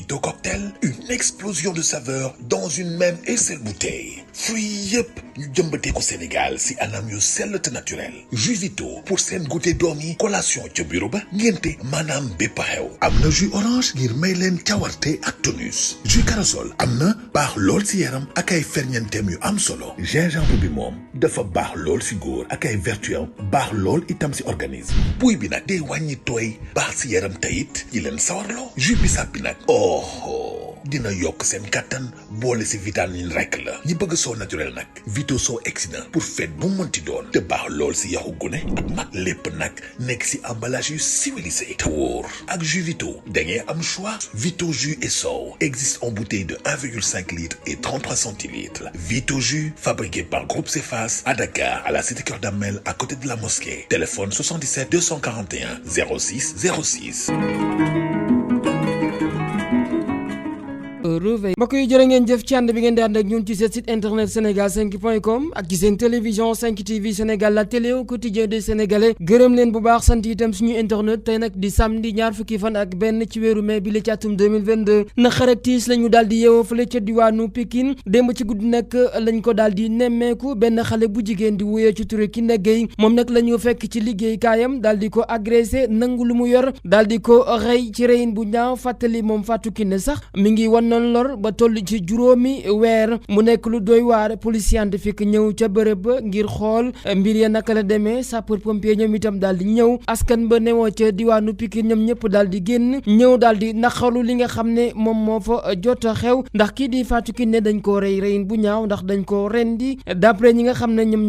mojito cocktail, une explosion de saveurs dans une même et seule bouteille. Fruits yëpp ñu jëmbatee ko Sénégal si anam yu sell te naturel. Jus Vito pour seen goûter doom yi collation ca bureau ba ngénte maanaam bépp xew. am na jus orange ngir may leen cawarte ak tonus. jus corossol am na baax lool si yaram ak ay ferñeenteem yu am solo. gingembre bi moom dafa baax lool si góor ak ay vertus baax lool itam si organisme. buy bi nag day wàññi tooy baax si yaram tayit yi leen sawarloo. jus bisaab bi nag dina yokk seen kattan boole si vitamine rek la. ñi bëgg soo naturel nag Vito soo exsident pour fête bu mënti doon te baax lool si yaxu gune ak mag lépp nag nekk si emballage yu civilisé te wóor. ak jus Vito da ngeen am choix. Vito jus et sow existe en bouteille de 1,5 litres et 33 centilitres. Vito jus fabriqué par Groupe Cefas à Dakar à la cité Keur Damel à côté de la mosquée. Téléphone 77 241 06 06. mbokk yi jërë ngeen jëf ci ànd bi ngeen di ànd ak ñun ci seen site internet sénégal5.com ak ci seen télévision 5 TV Sénégal la télé au quotidien des Sénégalais gërëm leen bu baax sant itam suñu internet tey nag di samedi ñaar fukki fan ak benn ci weeru mai bi la ci atum 2022 na xarak tiis la ñu daal di yeewoo fële ca diwaanu Pikine démb ci guddi nag lañ ko daal di nemmeeku benn xale bu jigéen di wuyee ci turu Kiné Gueye moom nag la ñu fekk ci liggéey kaayam daal di ko agressé nangu lu mu yor daal di ko rey ci reyin bu ñaaw fàttali moom Fatou Kiné sax mi ngi wan noonu lor ba toll ci juróomi weer mu nekk lu doy waar police scientifique ñëw ca bërëb ba ngir xool mbir ya naka la demee sapeur pompier ñoom itam daal di ñëw askan ba newoo ca diwaanu Pikine ñoom ñëpp daal di génn ñëw daal di naqaru li nga xam ne moom moo fa jot a xew ndax kii di Fatou Kiné dañ koo rey reyin bu ñaaw ndax dañ koo rendi d'après ñi nga xam ne ñoom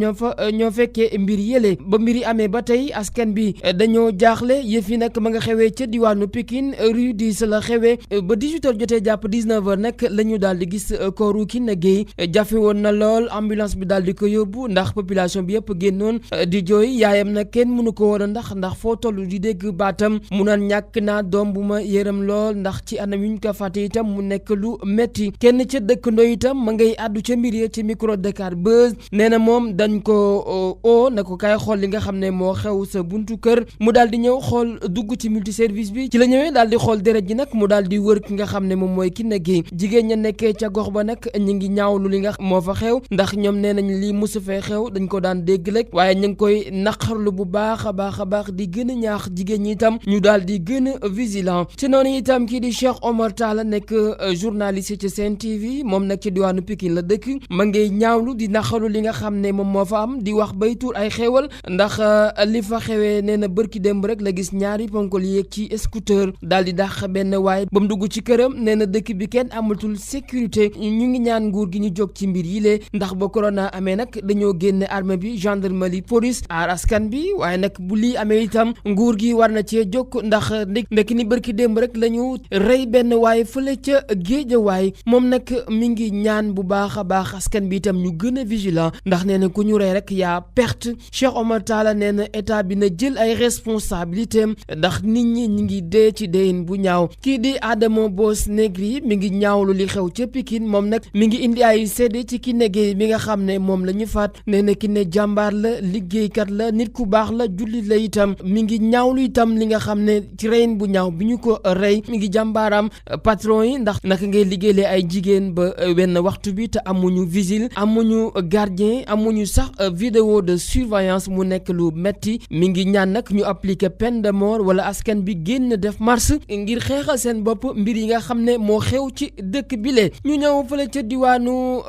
ñoo fekkee mbir yële ba mbir yi amee ba tey askan bi dañoo jaaxle yëf yi nag ma nga xewee ca diwaanu Pikine rue 10 la xewee ba 18h jotee jàpp 19h nag la ñu daal di gis kooru Kiné Gueye jafe woon na lool ambulance bi daal di ko yóbbu ndax population bi yëpp génnoon di jooy yaayam nag kenn mënu ko woon a ndax foo toll di dégg baatam mu naan ñàkk naa doom bu ma yërëm lool ndax ci anam yuñ ko fàtte itam mu nekk lu metti kenn ca dëkkandoo itam ma ngay àddu ca mbir ya ci micro Dakar Buzz nee na moom dañ ko na ko kaay xool li nga xam ne moo xew sa buntu kër mu daal di ñëw xool dugg ci multiservice bi ci la ñëwee daal di xool deret ji nag mu daal di wër ki nga xam ne moom mooy Kiné Gueye jigéen ña nekkee ca gox ba nag ñu ngi ñaawlu li nga moo fa xew ndax ñoom nee nañ lii mosu fee xew dañ ko daan dégg rek waaye ñu ngi koy naqarlu bu baax a baax di gën a ñaax jigéen ñi itam ñu daal di gën a vigilant ci noonu itam kii di Cheikh Omar Talla nekk journaliste ci Sen TV moom nag ci diwaanu Pikine la dëkk ma ngay ñaawlu di naqarlu li nga xam ne moom moo fa am di wax bay tuur ay xewal ndax li fa xewee nee na bërki démb rek la gis ñaari ponkol yéeg ci scooter daal di dàq benn waaye ba mu dugg ci këram nee na dëkk bi kenn amatul sécurité ñu ngi ñaan nguur gi ñu jóg ci mbir yi lee ndax ba corona amee nag dañoo génne armée bi gendarmerie police aar askan bi waaye nag bu lii amee itam nguur gi war na cee jóg ndax ndekki ni bërki démb rek la ñu rey benn waaye fële ca Géejawaay moom nag mi ngi ñaan bu baax a baax askan bi itam ñu gën a vigilant ndax nee na ku ñu rey rek yaa perte Cheikh Omar Talla nee na état bi na jël ay responsabilités ndax nit ñi ñu ngi dee ci deyin bu ñaaw kii di Adamo Boss Negri mi ngi ñaawlu li xew ca Pikine moom nag mi ngi indi ay seede ci Kiné Gueye mi nga xam ne moom la ñu faat nee na Kiné jàmbaar la liggéeykat la nit ku baax la jullit la itam mi ngi ñaawlu itam li nga xam ne ci reyin bu ñaaw bi ñu ko rey mi ngi jàmbaaram patron yi ndax naka ngay liggéeylee ay jigéen ba wenn waxtu bi te amuñu vigile amuñu gardien amuñu sax vidéo de surveillance mu nekk lu metti mi ngi ñaan nag ñu appliquer peine de mort wala askan bi génn def marche ngir xeexal seen bopp mbir yi nga xam ne moo xew ci dëkk bile ñu ñëw fële ca diwaanu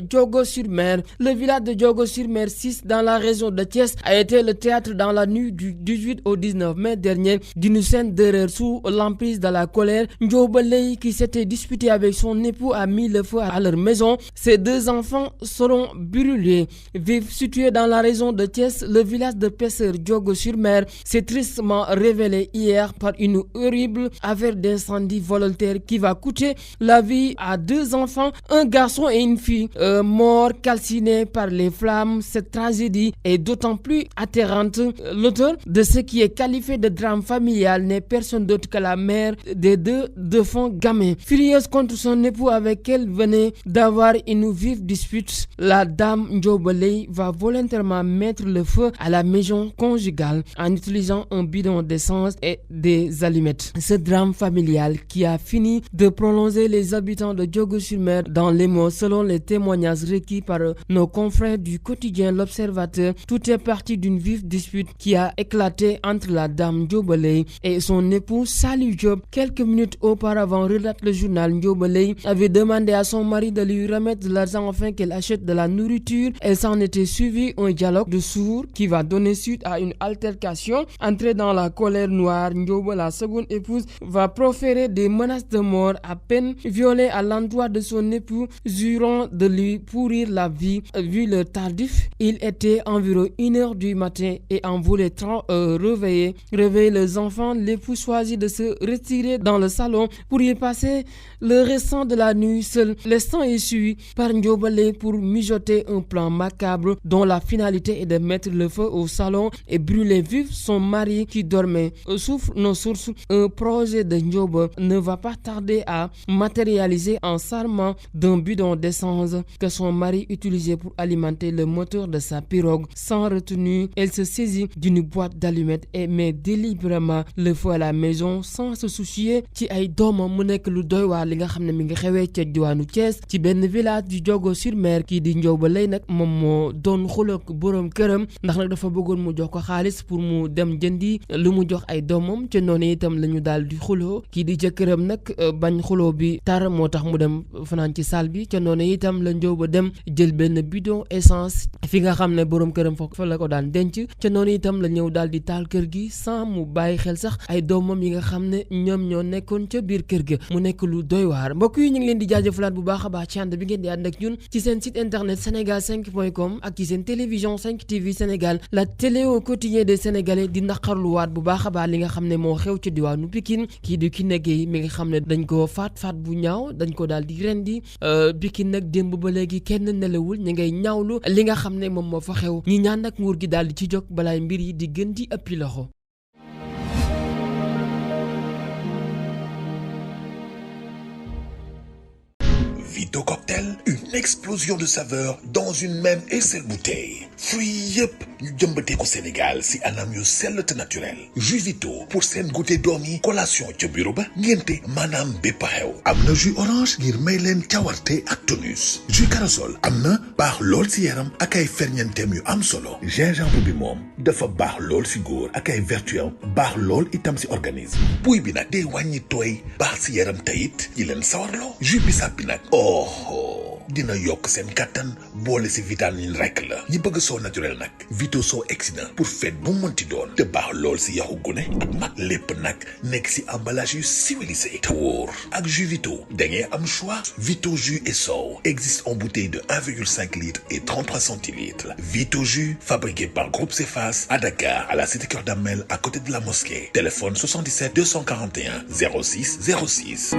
Diogo-sur-Mer. Le village de Diogo-sur-Mer 6 dans la région de Thiès a été le théâtre dans la nuit du 18 au 19 mai dernier d'une scène d'horreur sous l'emprise de la colère. Ndiobaley qui s'était disputé avec son époux a mis le feu à leur maison. Ses deux enfants seront brûlés. Situé dans la région de Thiès, le village de pêcheurs Diogo-sur-Mer s'est tristement révélé hier par une horrible affaire d'incendie volontaire qui va coûter la vie à 2 enfants, un garçon et une fille, morts calcinés par les flammes. Cette tragédie est d'autant plus atterrante. L'auteur de ce qui est qualifié de drame familial n'est personne d'autre que la mère des deux défunts gamins. Furieuse contre son époux avec elle venait d'avoir une vive dispute, la dame Ndioboley va volontairement mettre le feu à la maison conjugale en utilisant un bidon d'essence et des allumettes. Ce drame familial qui a fini de prolonger les habitants de Diogo-sur-Mer dans l'émoi selon les témoignages requis par nos confrères du quotidien L'Observateur. Tout est parti d'une vive dispute qui a éclaté entre la dame Ndioboley et son époux Salou Diop. Quelques minutes auparavant, relate le journal, Ndioboley avait demandé à son mari de lui remettre de l'argent afin qu'elle achète de la nourriture. Elle s'en était suivi un dialogue de sourds qui va donner suite à une altercation. Entrée dans la colère noire, Ndiobo, la seconde épouse, va proférer des menaces de mort à peine violées à l'endroit de son époux, jurant de lui pourrir la vie. Vu le tardif, il était environ 1h du matin et en voulant réveiller les enfants, l'époux choisit de se retirer dans le salon pour y passer le restant de la nuit seul, laissant essuie par Ndioboley pour mijoter un plan macabre dont la finalité est de mettre le feu au salon et brûler vif son mari qui dormait. Souffrent nos sources, un projet de Ndiobo ne va pas tarder à matérialiser en s'armant d'un bidon d'essence que son mari utilisait pour alimenter le moteur de sa pirogue. Sans retenue, elle se saisit d'une boîte d'allumettes et met délibérément le feu à la maison sans se soucier ci ay doomam. Mu nekk lu doy waar li nga xam ne mi ngi xewee ca diwaanu Thiès ci benn village du Diogo-sur-Mer. Kii di Ndioboley nag moom moo doon xuloog boroom këram ndax nag dafa bëggoon mu jox ko xaalis pour mu dem jëndi lu mu jox ay doomam ca noonu itam la ñu daal di xuloo. Kii di jëkkëram nag bañ xuloo bi tar moo tax mu dem fanaan ci salle bi ca noonu itam la Ndiobo dem jël benn bidon essence fi nga xam ne boroom këram fa la ko daan denc. ca noonu itam la ñëw daal di taal kër gi sans mu bàyyi xel sax ay doomam yi nga xam ne ñoom ñoo nekkoon ca biir kër ga. mu nekk lu doy waar. Mbokk yi ñu ngi leen di jaajëfalaat bu baax a baax ci ànd bi ngeen di ànd ak ñun ci seen site internet senegal5.com ak ci seen télévision 5 TV Sénégal, la télé au quotidien des Sénégalais. di naqarluwaat bu baax a baax li nga xam ne moo xew ci diwaanu Pikine. kii di Kiné Gueye mi nga xam ne dañ ko faat bu ñaaw, dañ ko daal di rendi. Pikine nag démb ba léegi kenn nelawul, ñu ngay ñaawlu li nga xam ne moom moo fa xew. ñi ñaan nag nguur gi daal di ci jóg balaay mbir yi di gën di ëppi loxo. Vito Cocktail, une explosion de saveurs dans une même et seule bouteille. Fruits yëpp ñu jëmbatee ko Sénégal si anam yu sell te naturel. Jus Vito pour seen goûter doom yi, collation ca bureau ba, ngénte maanaam bépp xew. am na jus orange ngir may leen cawarte ak tonus. jus corossol am na, baax lool si yaram ak ay ferñeenteem yu am solo. gingembre bi moom dafa baax lool si góor ak ay vertus baax lool itam si organisme. buy bi nag day wàññi tooy, baax si yaram tayit yi leen sawarloo. jus bisaab bi nag dina yokk seen kattan boole si vitamine rek la. ñi bëgg soo naturel nag Vito soo exsident pour fête bu mënti doon te baax lool si yaxu gune ak mag. lépp nag nekk si emballage yu civilisé te wóor. ak jus Vito da ngeen am choix. Vito jus et sow existe en bouteille de 1,5 litres et 33 centilitres. Vito jus fabriqué par Groupe Cefas à Dakar, à la cité Keur Damel, à côté de la mosquée. Téléphone 77 241 06 06.